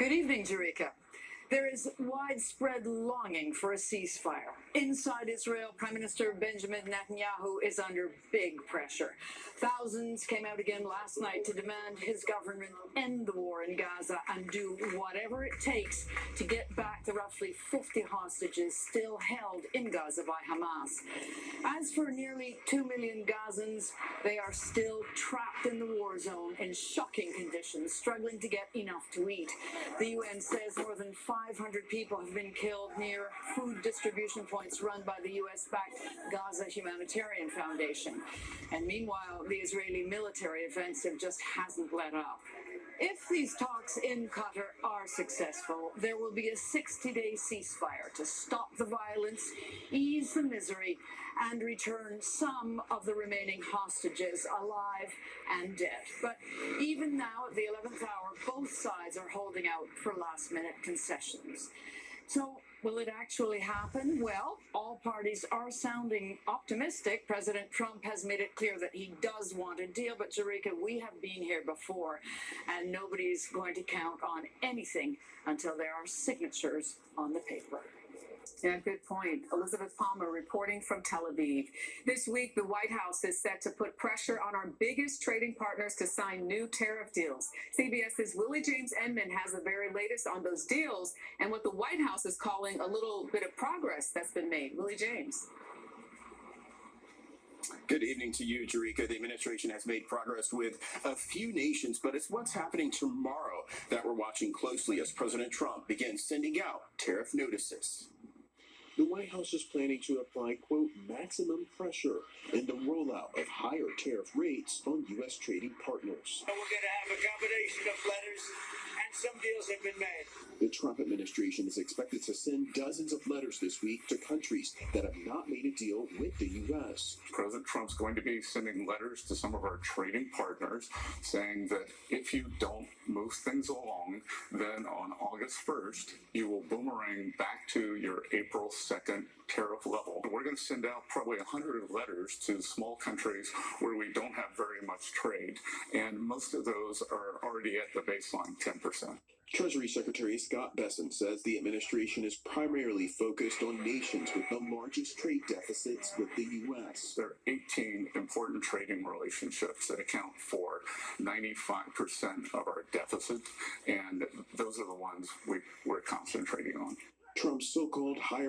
Good evening, Jerika. There is widespread longing for a ceasefire. Inside Israel, Prime Minister Benjamin Netanyahu is under big pressure. Thousands came out again last night to demand his government end the war in Gaza and do whatever it takes to get back the roughly 50 hostages still held in Gaza by Hamas. As for nearly 2 million Gazans, they are still trapped in the war zone in shocking conditions, struggling to get enough to eat. The UN says more than 500 people have been killed near food distribution points run by the US-backed Gaza Humanitarian Foundation. And meanwhile, the Israeli military offensive just hasn't let up. If these talks in Qatar are successful, there will be a 60-day ceasefire to stop the violence, ease the misery, and return some of the remaining hostages alive and dead. But even now, at the 11th hour, both sides are holding out for last-minute concessions. So, will it actually happen? Well, all parties are sounding optimistic. President Trump has made it clear that he does want a deal, but Jerika, we have been here before, and nobody's going to count on anything until there are signatures on the paper. Yeah, good point. Elizabeth Palmer reporting from Tel Aviv. This week, the White House is set to put pressure on our biggest trading partners to sign new tariff deals. CBS's Willie James Enman has the very latest on those deals and what the White House is calling a little bit of progress that's been made. Willie James. Good evening to you, Jerika. The administration has made progress with a few nations, but it's what's happening tomorrow that we're watching closely as President Trump begins sending out tariff notices. The White House is planning to apply, quote, maximum pressure in the rollout of higher tariff rates on U.S. trading partners. We're going to have a combination of letters, and some deals have been made. The Trump administration is expected to send dozens of letters this week to countries that have not made a deal with the U.S. President Trump's going to be sending letters to some of our trading partners saying that if you don't move things along, then on August 1st, you will boomerang back to your April 2nd tariff level. We're going to send out probably 100 letters to small countries where we don't have very much trade, and most of those are already at the baseline 10%. Treasury Secretary Scott Bessent says the administration is primarily focused on nations with the largest trade deficits with the U.S. There are 18 important trading relationships that account for 95% of our deficit, and those are the ones we're concentrating on. Trump's so-called higher